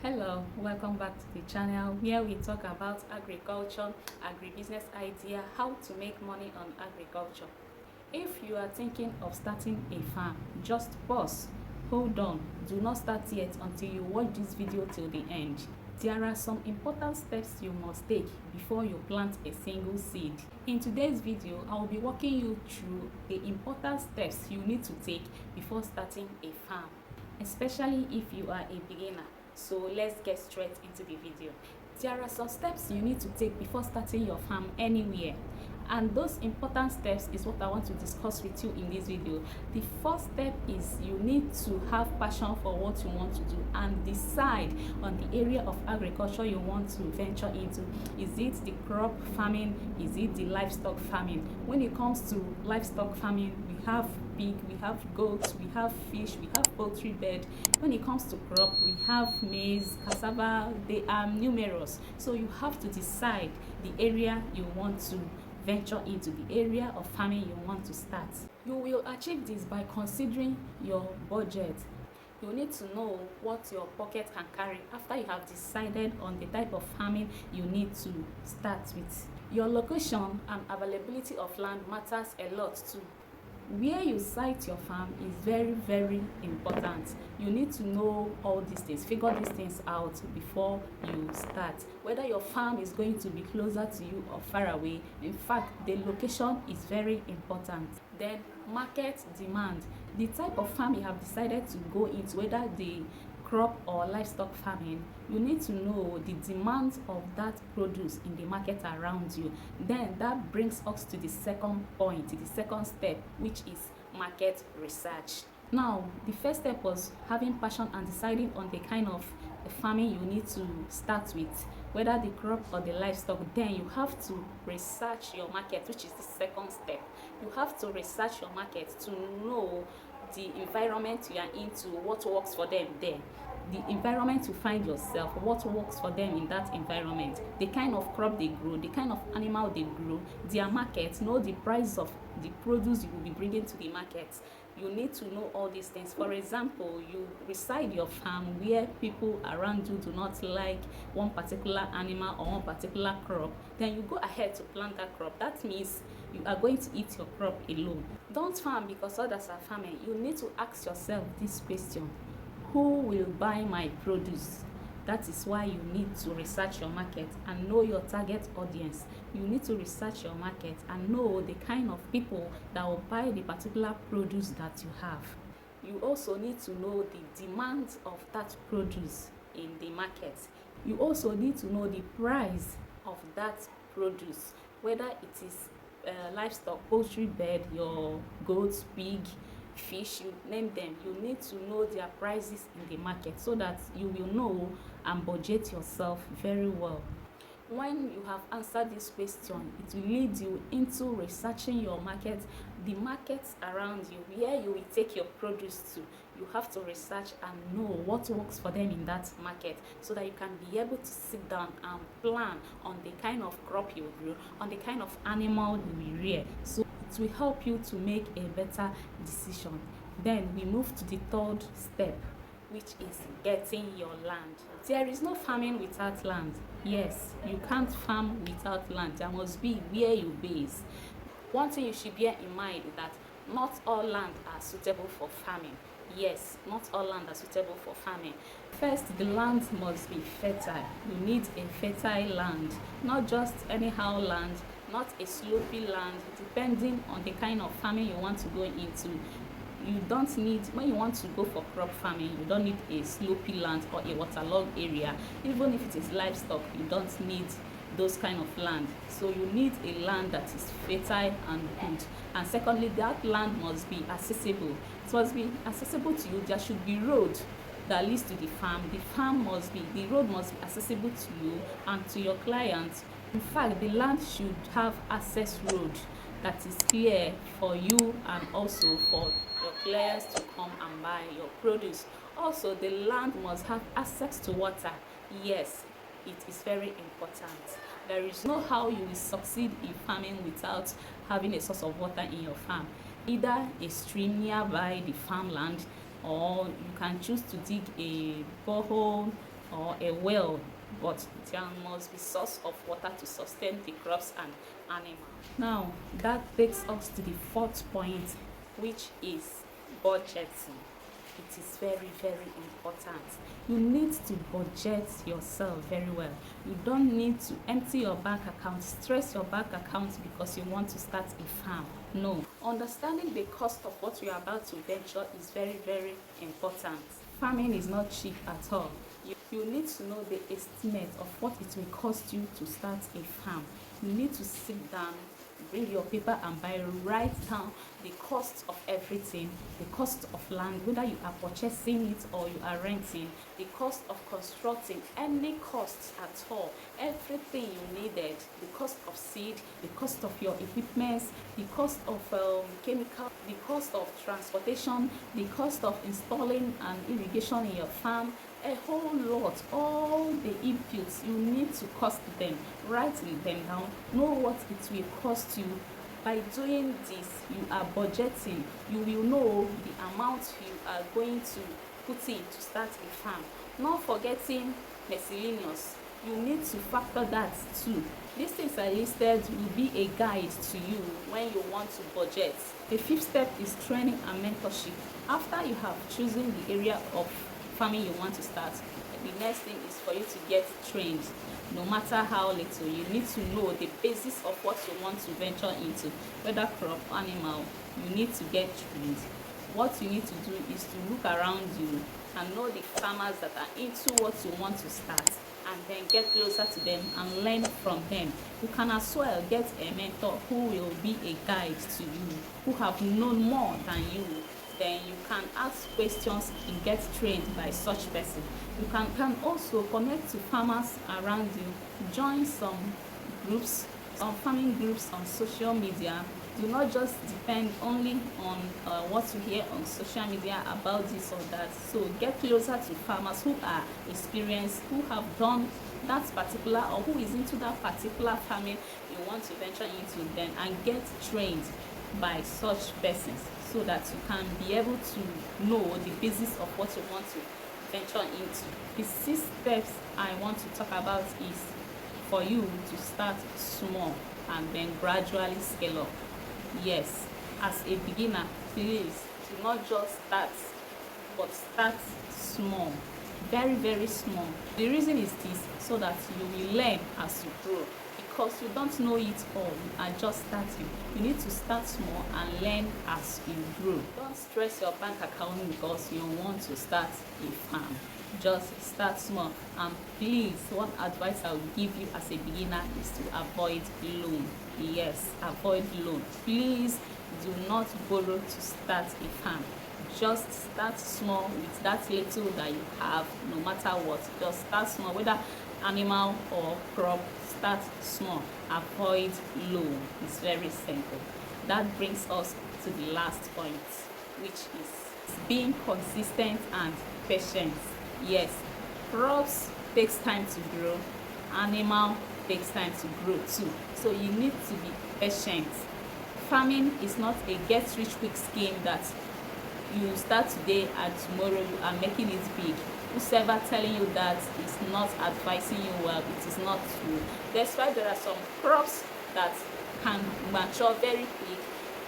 Hello, welcome back to the channel where we talk about agriculture, agribusiness idea, how to make money on agriculture. If you are thinking of starting a farm, just pause, hold on, do not start yet until you watch this video till the end. There are some important steps you must take before you plant a single seed. In today's video, I will be walking you through the important steps you need to take before starting a farm, especially if you are a beginner. So let's get straight into the video. There are some steps you need to take before starting your farm anywhere, and those important steps is what I want to discuss with you in this video. The first step is you need to have passion for what you want to do and decide on the area of agriculture you want to venture into. Is it the crop farming? Is it the livestock farming? When it comes to livestock farming, we have pig, we have goats, we have fish, we have poultry bed. When it comes to crop, we have maize, cassava. They are numerous, so you have to decide the area you want to venture into, the area of farming you want to start. You will achieve this by considering your budget. You need to know what your pocket can carry after you have decided on the type of farming you need to start with. Your location and availability of land matters a lot too. Where you site your farm is very important. You need to know all these things, figure these things out before you start, whether your farm is going to be closer to you or far away. In fact, the location is very important. Then market demand, the type of farm you have decided to go into, whether the crop or livestock farming, you need to know the demand of that produce in the market around you. Then that brings us to the second point, the second step, which is market research. Now, the first step was having passion and deciding on the kind of farming you need to start with, whether the crop or the livestock. Then you have to research your market, which is the second step. You have to research your market to know the environment you are into, what works for them there, the environment you find yourself, what works for them in that environment, the kind of crop they grow, the kind of animal they grow, their market, know the price of the produce you will be bringing to the market. You need to know all these things. For example, you reside your farm where people around you do not like one particular animal or one particular crop, then you go ahead to plant that crop. That means you are going to eat your crop alone. Don't farm because others are farming. You need to ask yourself this question: who will buy my produce? That is why you need to research your market and know your target audience. You need to research your market and know the kind of people that will buy the particular produce that you have. You also need to know the demand of that produce in the market. You also need to know the price of that produce, whether it is livestock, poultry bed, your goats, pig, fish, you name them. You need to know their prices in the market so that you will know and budget yourself very well. When you have answered this question, it will lead you into researching your market, the markets around you, where you will take your produce to. You have to research and know what works for them in that market so that you can be able to sit down and plan on the kind of crop you grow, on the kind of animal you will rear. So it will help you to make a better decision. Then we move to the third step, which is getting your land. There is no farming without land. Yes, you can't farm without land. There must be where you base. One thing you should bear in mind is that not all land are suitable for farming. Yes, not all land are suitable for farming. First, the land must be fertile. You need a fertile land, not just anyhow land, not a slopy land, depending on the kind of farming you want to go into. You don't need, when you want to go for crop farming, you don't need a slopy land or a waterlogged area. Even if it is livestock, you don't need those kind of land. So you need a land that is fertile and good. And secondly, that land must be accessible. It must be accessible to you. There should be road that leads to the farm. The road must be accessible to you and to your clients. In fact, the land should have access road that is clear for you and also for your clients to come and buy your produce. Also, the land must have access to water. Yes, it is very important. There is no how you will succeed in farming without having a source of water in your farm. Either a stream nearby the farmland, or you can choose to dig a borehole or a well, but there must be source of water to sustain the crops and animals. Now that takes us to the fourth point, which is budgeting. It is very, very important. You need to budget yourself very well. You don't need to empty your bank account, stress your bank account because you want to start a farm. No. Understanding the cost of what you are about to venture is very, very important. Farming is not cheap at all. You need to know the estimate of what it will cost you to start a farm. You need to sit down, bring your paper and biro, write down the cost of everything, the cost of land, whether you are purchasing it or you are renting, the cost of constructing, any costs at all, everything you needed, the cost of seed, the cost of your equipment, the cost of chemical, the cost of transportation, the cost of installing an irrigation in your farm, a whole lot, all the inputs, you need to cost them, write them down, know what it will cost you. By doing this, you are budgeting. You will know the amount you are going to put in to start a farm. Not forgetting miscellaneous, you need to factor that too. These things are listed will be a guide to you when you want to budget. The fifth step is training and mentorship. After you have chosen the area of farming you want to start, the next thing is for you to get trained. No matter how little, you need to know the basis of what you want to venture into, whether crop, animal. You need to get trained. What you need to do is to look around you and know the farmers that are into what you want to start, and then get closer to them and learn from them. You can as well get a mentor who will be a guide to you, who have known more than you. Then you can ask questions and get trained by such person. You can also connect to farmers around you, join some groups, some farming groups on social media. Do not just depend only on what you hear on social media about this or that. So get closer to farmers who are experienced, who have done that particular, or who is into that particular farming you want to venture into, then, and get trained by such persons, so that you can be able to know the basis of what you want to venture into. The 6 steps I want to talk about is for you to start small and then gradually scale up. Yes, as a beginner, please do not just start, but start small, very, very small. The reason is this, so that you will learn as you grow. Because you don't know it all, you are just starting. You need to start small and learn as you grow. Don't stress your bank account because you want to start a farm. Just start small. And please, one advice I will give you as a beginner is to avoid loan. Yes, avoid loan. Please do not borrow to start a farm. Just start small with that little that you have, no matter what. Just start small, whether animal or crop. Start small, avoid loan. It's very simple. That brings us to the last point, which is being consistent and patient. Yes, crops takes time to grow, animal takes time to grow too. So you need to be patient. Farming is not a get rich quick scheme that you start today and tomorrow you are making it big. Whoever telling you that is not advising you well, it is not true. That's why there are some crops that can mature very quick,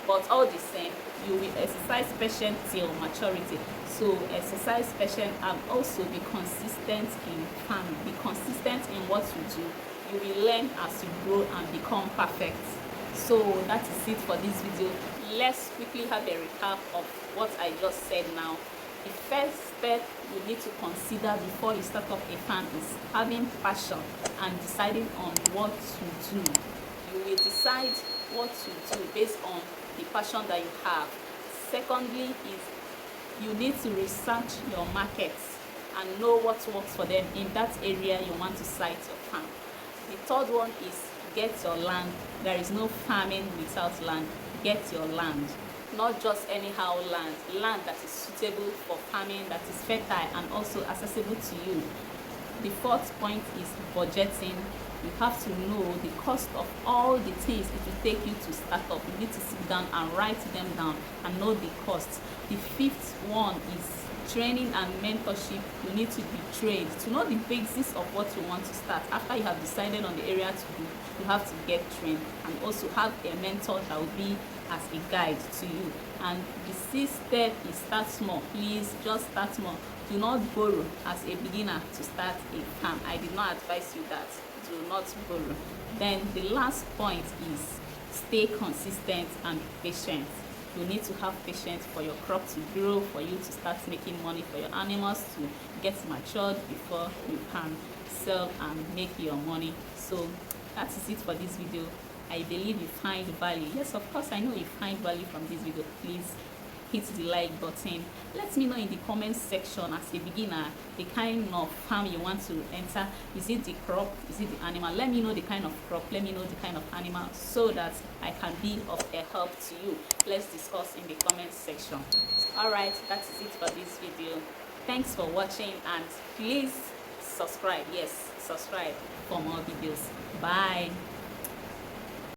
but all the same, you will exercise patience till maturity. So exercise patience and also be consistent in farming. Be consistent in what you do. You will learn as you grow and become perfect. So that is it for this video. Let's quickly have a recap of what I just said now. The first step you need to consider before you start up a farm is having passion and deciding on what to do. You will decide what to do based on the passion that you have. Secondly is you need to research your markets and know what works for them in that area you want to site your farm. The third one is get your land. There is no farming without land. Get your land. Not just anyhow land that is suitable for farming, that is fertile and also accessible to you. The fourth point is budgeting. You have to know the cost of all the things it will take you to start up. You need to sit down and write them down and know the costs. The fifth one is training and mentorship. You need to be trained to know the basics of what you want to start. After you have decided on the area to do, you have to get trained and also have a mentor that will be as a guide to you. And the sixth step is start small. Please just start small. Do not borrow as a beginner to start a farm. I did not advise you that. Do not borrow. Then the last point is stay consistent and patient. You need to have patience for your crop to grow, for you to start making money, for your animals to get matured before you can sell and make your money. So that is it for this video. I believe you find value. Yes, of course, I know you find value from this video. Please hit the like button. Let me know in the comment section as a beginner the kind of farm you want to enter. Is it the crop? Is it the animal? Let me know the kind of crop. Let me know the kind of animal so that I can be of a help to you. Let's discuss in the comment section. Alright, that is it for this video. Thanks for watching and please subscribe. Yes, subscribe for more videos. Bye.